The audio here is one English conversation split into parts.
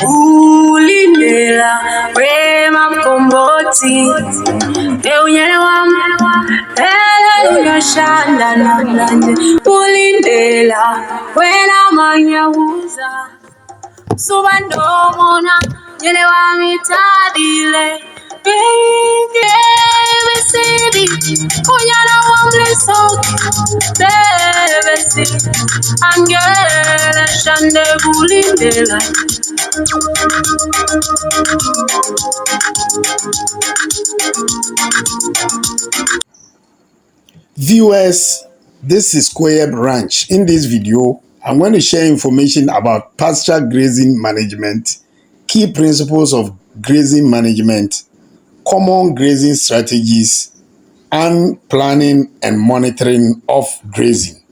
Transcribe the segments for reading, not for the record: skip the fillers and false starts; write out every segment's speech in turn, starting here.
Ulindela Rema Mkomboti Eunyewa Ele Unyashanda Namlanje Ulindela Wena Manyawuza Subandomona Yenewa Mitadile City Uyana Wamleso Devesi Angela Shande Ulindela. Viewers, this is Koyeb Ranch. In this video, I'm going to share information about pasture grazing management, key principles of grazing management, common grazing strategies, and planning and monitoring of grazing.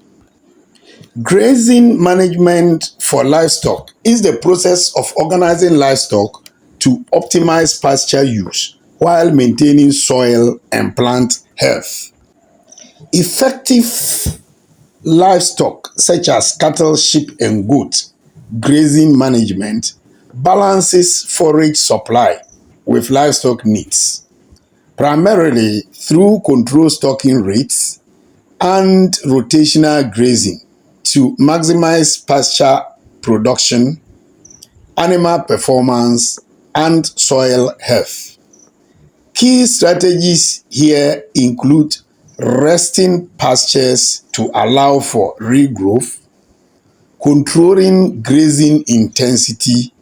Grazing management for livestock is the process of organizing livestock to optimize pasture use while maintaining soil and plant health. Effective livestock such as cattle, sheep, and goats grazing management balances forage supply with livestock needs, primarily through controlled stocking rates and rotational grazing to maximize pasture production, animal performance, and soil health. Key strategies here include resting pastures to allow for regrowth, controlling grazing intensity,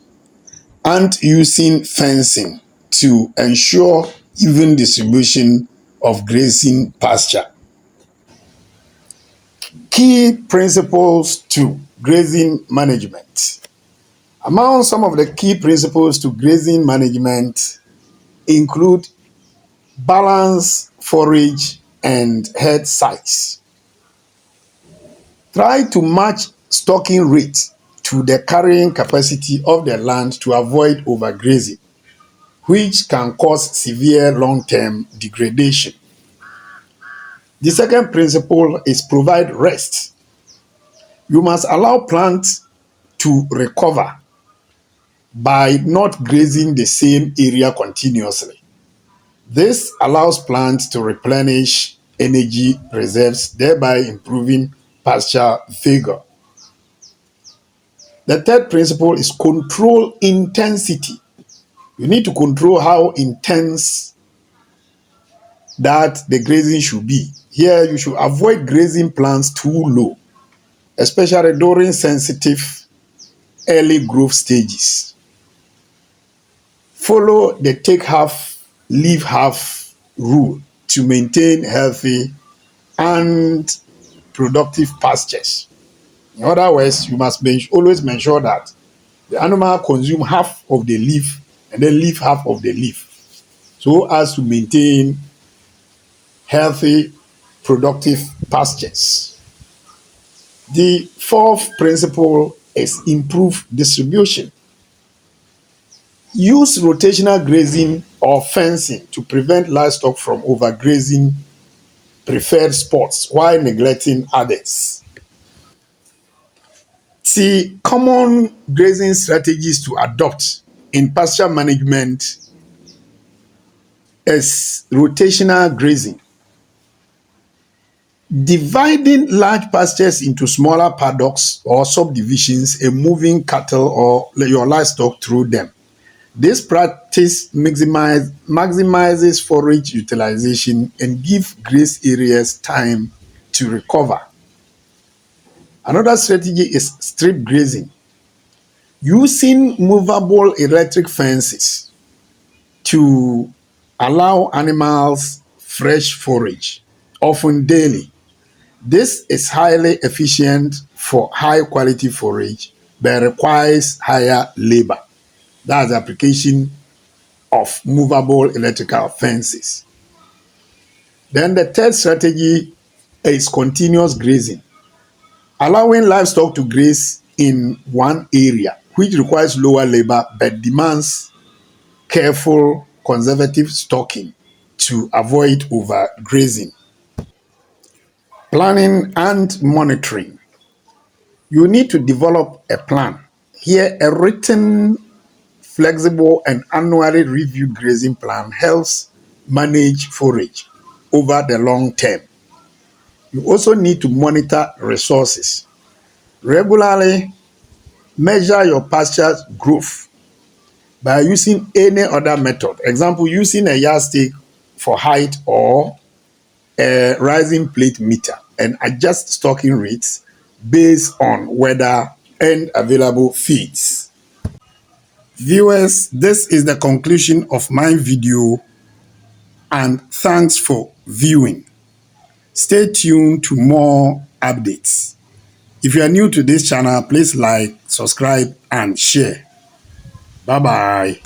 and using fencing to ensure even distribution of grazing pasture. Key principles to grazing management. Among some of the key principles to grazing management include balance forage and herd size. Try to match stocking rate to the carrying capacity of the land to avoid overgrazing, which can cause severe long-term degradation. The second principle is provide rest. You must allow plants to recover by not grazing the same area continuously. This allows plants to replenish energy reserves, thereby improving pasture vigor. The third principle is control intensity. You need to control how intense that the grazing should be. Here, you should avoid grazing plants too low, especially during sensitive early growth stages. Follow the take half, leave half rule to maintain healthy and productive pastures. In other words, you must always make sure that the animal consume half of the leaf and then leave half of the leaf, so as to maintain healthy, productive pastures. The fourth principle is improve distribution. Use rotational grazing or fencing to prevent livestock from overgrazing preferred spots while neglecting others. See, common grazing strategies to adopt in pasture management is rotational grazing. Dividing large pastures into smaller paddocks or subdivisions and moving cattle or your livestock through them. This practice maximizes forage utilization and gives graze areas time to recover. Another strategy is strip grazing. Using movable electric fences to allow animals fresh forage, often daily. This is highly efficient for high quality forage, but requires higher labor. That's the application of movable electrical fences. Then the third strategy is continuous grazing, allowing livestock to graze in one area, which requires lower labor but demands careful conservative stocking to avoid overgrazing. Planning and monitoring. You need to develop a plan. Here, a written, flexible, and annually reviewed grazing plan helps manage forage over the long term. You also need to monitor resources. Regularly measure your pasture's growth by using any other method. Example, using a yardstick for height or a rising plate meter, and adjust stocking rates based on weather and available feeds. Viewers, this is the conclusion of my video, and thanks for viewing. Stay tuned to more updates. If you are new to this channel, please like, subscribe, and share. Bye-bye.